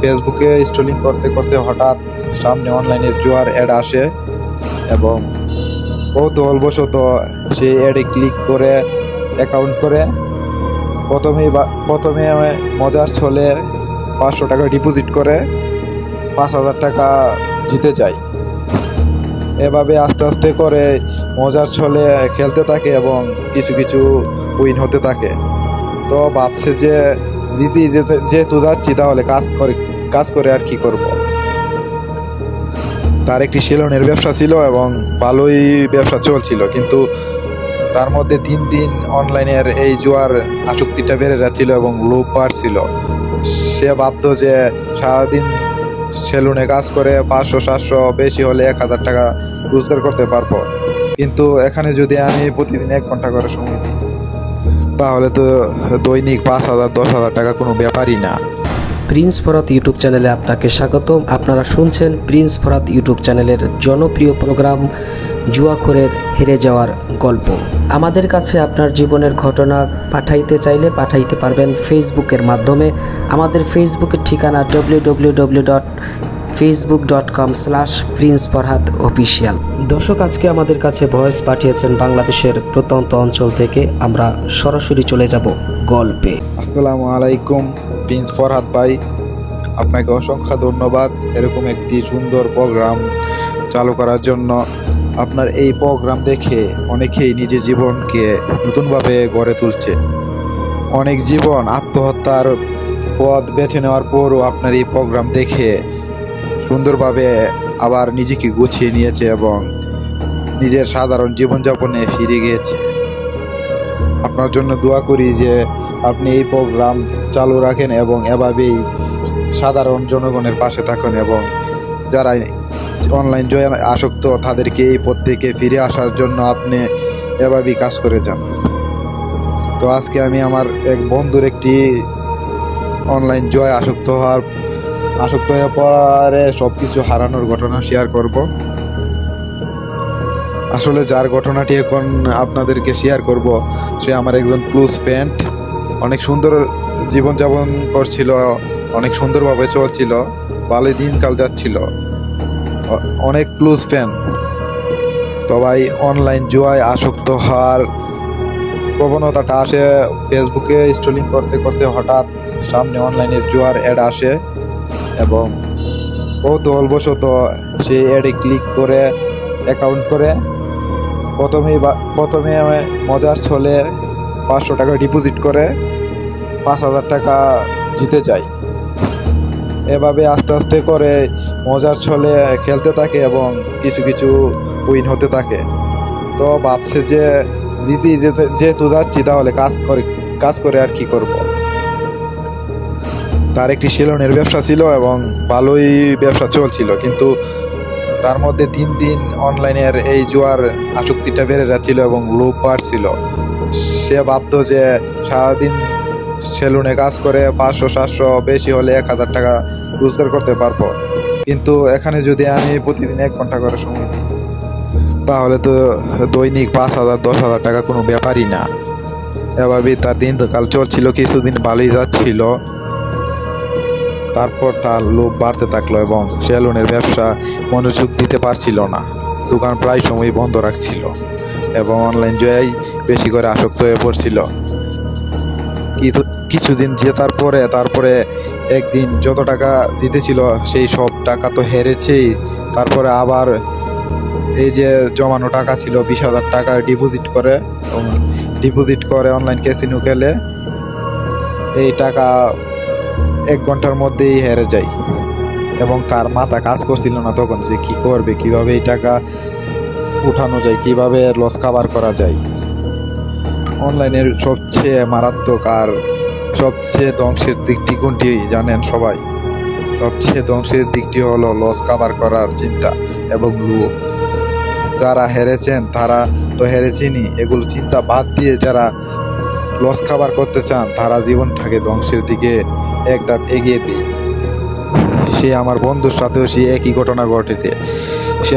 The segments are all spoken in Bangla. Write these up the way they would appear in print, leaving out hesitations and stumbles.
ফেসবুকে স্ক্রলিং করতে করতে হঠাৎ সামনে অনলাইনের জুয়ার অ্যাড আসে এবং কৌতূহলবশত সেই অ্যাডে ক্লিক করে অ্যাকাউন্ট করে প্রথমে মজার ছলে 500 টাকা ডিপোজিট করে 5,000 টাকা জিতে যায়। এভাবে আস্তে আস্তে করে মজার ছলে খেলতে থাকে এবং কিছু কিছু উইন হতে থাকে। তো ভাবছে যে যেহেতু যাচ্ছি তাহলে কাজ করে আর কি করব। তার একটি সেলুনের ব্যবসা ছিল এবং ভালোই ব্যবসা চলছিল, কিন্তু তার মধ্যে দিন দিন অনলাইনের এই জুয়ার আসক্তিটা বেড়ে যাচ্ছিল এবং লোভ বাড়ছিল। সে ভাবতো যে সারাদিন সেলুনে কাজ করে 500-700 বেশি হলে 1,000 টাকা রোজগার করতে পারবো, কিন্তু এখানে যদি আমি প্রতিদিন 1 ঘন্টা করে সময় দিই তাহলে তো দৈনিক 5,000-10,000 টাকা কোনো ব্যাপারই না। প্রিন্স ফরহাদ ইউটিউব চ্যানেলে আপনাকে স্বাগতম। আপনারা শুনছেন প্রিন্স ফরহাদ ইউটিউব চ্যানেলের জনপ্রিয় প্রোগ্রাম জুয়াখোরের হেরে যাওয়ার গল্প। আমাদের কাছে আপনার জীবনের ঘটনা পাঠাইতে চাইলে পাঠাইতে পারবেন ফেসবুকের মাধ্যমে। আমাদের ফেসবুকের ঠিকানা www.facebook.com/princefarhadofficial। দর্শক, আজকে আমাদের কাছে ভয়েস পাঠিয়েছেন বাংলাদেশের প্রত্যন্ত অঞ্চল থেকে। আমরা সরাসরি চলে যাব গল্পে। আসসালামু আলাইকুম প্রিন্স ফরহাদ ভাই, আপনাকে অসংখ্য ধন্যবাদ এরকম একটি সুন্দর প্রোগ্রাম চালু করার জন্য। আপনার এই প্রোগ্রাম দেখে অনেকেই নিজের জীবনকে নতুনভাবে গড়ে তুলছে। অনেক জীবন আত্মহত্যার পথ বেছে নেওয়ার পরও আপনার এই প্রোগ্রাম দেখে সুন্দরভাবে আবার নিজেকে গুছিয়ে নিয়েছে এবং নিজের সাধারণ জীবনযাপনে ফিরে গিয়েছে। আপনার জন্য দোয়া করি যে আপনি এই প্রোগ্রাম চালু রাখেন এবং এভাবেই সাধারণ জনগণের পাশে থাকুন এবং যারা অনলাইন জয়ে আসক্ত তাদেরকে এই পথ থেকে ফিরে আসার জন্য আপনি এভাবেই কাজ করে যান। তো আজকে আমি আমার এক বন্ধুর একটি অনলাইন জয়ে আসক্ত হয়ে পরে সবকিছু হারানোর ঘটনা শেয়ার করব। আসলে যার ঘটনাটি এখন আপনাদেরকে শেয়ার করব সে আমার একজন ক্লোজ ফ্রেন্ড। অনেক সুন্দর জীবনযাপন করছিল, অনেক সুন্দরভাবে চলছিল, ভালোই দিনকাল যাচ্ছিল, অনেক ক্লোজ ফ্রেন্ড। তো ভাই, অনলাইন জুয়ায় আসক্ত হওয়ার প্রবণতাটা আসে ফেসবুকে স্ক্রলিং করতে করতে হঠাৎ সামনে অনলাইনের জুয়ার অ্যাড আসে এবং কৌতূহলবশত সেই অ্যাডে ক্লিক করে অ্যাকাউন্ট করে প্রথমে মজার ছলে 500 টাকা ডিপোজিট করে 5,000 টাকা জিতে যায়। এভাবে আস্তে আস্তে করে মজার ছলে খেলতে থাকে এবং কিছু কিছু উইন হতে থাকে। তো ভাবছে যে যেহেতু যাচ্ছি তাহলে কাজ করে আর কি করব। তার একটি সেলুনের ব্যবসা ছিল এবং ভালোই ব্যবসা চলছিল, কিন্তু তার মধ্যে দিন দিন অনলাইনের এই জুয়ার আসক্তিটা বেড়ে যাচ্ছিল এবং লোভ বাড়ছিল। সে ভাবতো যে সারাদিন সেলুনে কাজ করে 500-700 বেশি হলে 1,000 টাকা রোজগার করতে পারবো, কিন্তু এখানে যদি আমি প্রতিদিন 1 ঘন্টা করে সময় দিই তাহলে তো দৈনিক 5,000-10,000 টাকা কোনো ব্যাপারই না। এভাবেই তার দিনকাল চলছিল, কিছুদিন ভালোই যাচ্ছিল, তারপর তার লোভ বাড়তে থাকলো এবং সেলুনের ব্যবসা মনোযোগ দিতে পারছিল না। দোকান প্রায় সময় বন্ধ রাখছিল এবং অনলাইন জয়েই বেশি করে আসক্ত হয়ে পড়ছিল। কিছুদিন জেতার তারপরে একদিন যত টাকা জিতেছিল সেই সব টাকা তো হেরেছেই। তারপরে আবার এই যে জমানো টাকা ছিল 20,000 টাকা ডিপোজিট করে অনলাইন ক্যাসিনো খেলে এই টাকা 1 ঘন্টার মধ্যেই হেরে যায় এবং তার মাথা কাজ করছিল না তখন যে কি করবে, কিভাবে এই টাকা উঠানো যায়, কিভাবে লস কাভার করা যায়। অনলাইনের সবচেয়ে মারাত্মক আর সবচেয়ে ধ্বংসের দিকটি কোনটি জানেন সবাই? সবচেয়ে ধ্বংসের দিকটি হলো লস কাভার করার চিন্তা এবং লোভ। যারা হেরেছেন তারা তো হেরেছেনই, এগুলো চিন্তা বাদ দিয়ে যারা লস কাভার করতে চান তারা জীবনটাকে ধ্বংসের দিকে এক ধাপ এগিয়ে দেয়। সে আমার বন্ধুর সাথেও সে একই ঘটনা ঘটেছে। সে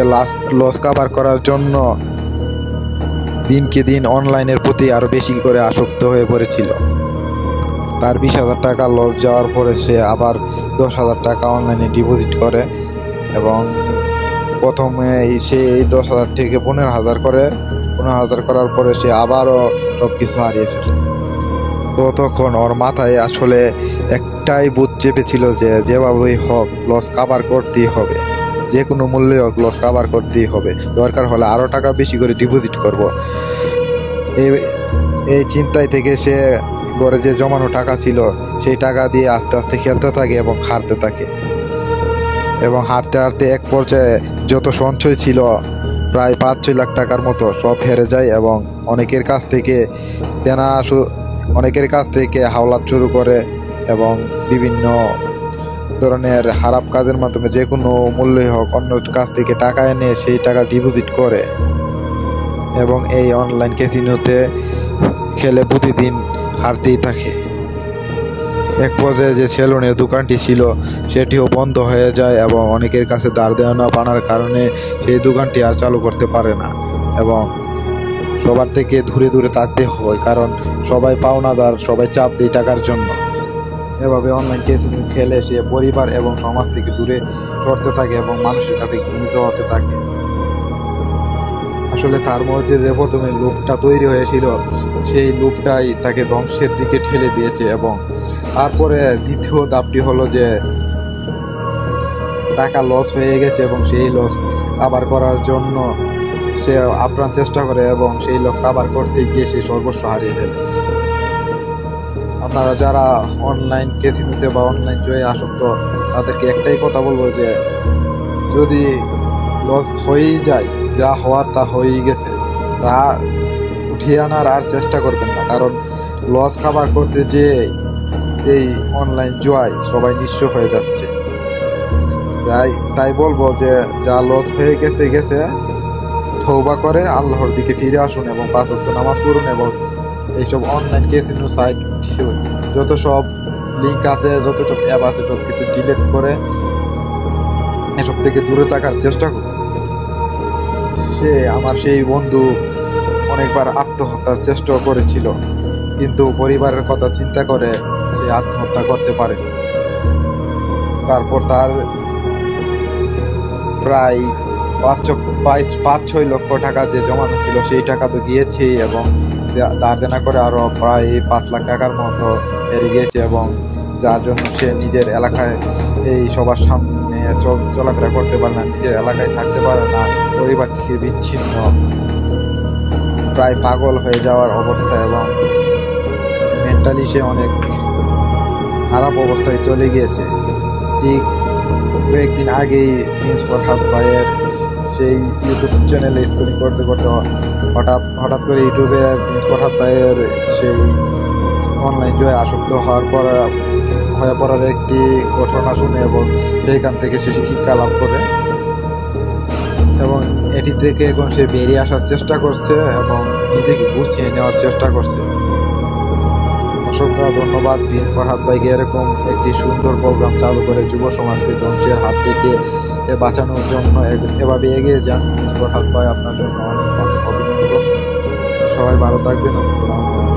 লস কাভার করার জন্য দিনকে দিন অনলাইনের প্রতি আরো বেশি করে আসক্ত হয়ে পড়েছিল। তার 20,000 টাকা লস যাওয়ার পরে সে আবার 10,000 টাকা অনলাইনে ডিপোজিট করে এবং প্রথমে সে এই 10,000 থেকে 15,000 করে, 15,000 করার পরে সে আবারও সব কিছু হারিয়ে ফেলে। তো তখন ওর মাথায় আসলে একটাই বুদ্ধি চেপেছিল যে যেভাবেই হোক লস কাভার করতেই হবে, যে কোনো মূল্যে হোক লস কাভার করতেই হবে, দরকার হলে আরও টাকা বেশি করে ডিপোজিট করব। এই এই চিন্তায় থেকে সে ঘরে যে জমানো টাকা ছিল সেই টাকা দিয়ে আস্তে আস্তে খেলতে থাকে এবং হারতে থাকে এবং হারতে হারতে এক পর্যায়ে যত সঞ্চয় ছিল প্রায় 5-6 লাখ টাকার মতো সব হেরে যায় এবং অনেকের কাছ থেকে অনেকের কাছ থেকে হাওলাত শুরু করে এবং বিভিন্ন ধরনের খারাপ কাজের মাধ্যমে যে কোনো মূল্যই হোক অন্যের কাছ থেকে টাকা এনে সেই টাকা ডিপোজিট করে এবং এই অনলাইন ক্যাসিনোতে খেলে প্রতিদিন হারতেই থাকে। এক পর্যায়ে যে সেলুনের দোকানটি ছিল সেটিও বন্ধ হয়ে যায় এবং অনেকের কাছে ধার দেওয়া পানার কারণে সেই দোকানটি আর চালু করতে পারে না এবং সবার থেকে দূরে দূরে থাকতে হয়, কারণ সবাই পাওনাদার, সবাই চাপ দেয় টাকার জন্য। এভাবে অনলাইন ক্যাসিনো খেলে সে পরিবার এবং সমাজ থেকে দূরে সরতে থাকে এবং মানুষের কাছে ঘৃণিত হতে থাকে। আসলে তার মধ্যে যে প্রথমে লোভটা তৈরি হয়েছিল সেই লোভটাই তাকে ধ্বংসের দিকে ঠেলে দিয়েছে এবং তারপরে দ্বিতীয় ধাপটি হলো যে টাকা লস হয়ে গেছে এবং সেই লস কাভার করার জন্য সে আপ্রাণ চেষ্টা করে এবং সেই লস কাভার করতে গিয়ে সে সর্বস্ব হারিয়ে ফেলে। আপনারা যারা অনলাইন ক্যাসিনোতে বা অনলাইন জয়ে আসক্ত তাদেরকে একটাই কথা বলবো যে যদি লস হয়েই যায়, যা হওয়ার তা হয়েই গেছে, তা উঠিয়ে আনার আর চেষ্টা করবেন না, কারণ লস কাভার করতে যে এই অনলাইন জুয়ায় সবাই নিঃস্ব হয়ে যাচ্ছে। তাই বলবো যে যা লস হয়ে গেছে গেছে, তওবা করে আল্লাহর দিকে ফিরে আসুন এবং 5 ওয়াক্ত নামাজ পড়ুন এবং এইসব অনলাইন ক্যাসিনো সাইট যত সব লিঙ্ক আছে, যত সব অ্যাপ আছে সব কিছু ডিলিট করে এসব থেকে দূরে থাকার চেষ্টা করুন। আমার সেই বন্ধু অনেকবার আত্মহত্যার চেষ্টা করেছিল, কিন্তু পরিবারের কথা চিন্তা করে সে আত্মহত্যা করতে পারে। তারপর তার প্রায় 5-6 লক্ষ টাকা যে জমানো ছিল সেই টাকা তো গিয়েছে এবং ধার দেনা করে আরো প্রায় 5 লাখ টাকার মতো হেরে গিয়েছে এবং যার জন্য সে নিজের এলাকায় এই সবার সামনে চলাফেরা করতে পারে না, নিজের এলাকায় থাকতে পারে না, পরিবার থেকে বিচ্ছিন্ন, প্রায় পাগল হয়ে যাওয়ার অবস্থা এবং মেন্টালি সে অনেক খারাপ অবস্থায় চলে গিয়েছে। ঠিক কয়েকদিন আগেই প্রিন্স ফরহাদ ভাইয়ের সেই ইউটিউব চ্যানেলে স্ক্রলিং করতে করতে হঠাৎ করে ইউটিউবে প্রিন্স ফরহাদ ভাইয়ের সেই অনলাইন জয়ে আসক্ত হয়ে পড়ার একটি ঘটনা শুনে এবং সেইখান থেকে সে শিক্ষা লাভ করে এবং এটি থেকে এখন সে বেরিয়ে আসার চেষ্টা করছে এবং নিজেকে গুছিয়ে নেওয়ার চেষ্টা করছে। অসংখ্য ধন্যবাদ প্রিন্স ফরহাদ ভাইকে এরকম একটি সুন্দর প্রোগ্রাম চালু করে যুব সমাজকে ধ্বংসের হাত থেকে বাঁচানোর জন্য এভাবে এগিয়ে যান। প্রিন্স ফরহাদ ভাই, আপনার জন্য অনেক অনেক অভিনন্দন। সবাই ভালো থাকবেন। আসসালামু আলাইকুম।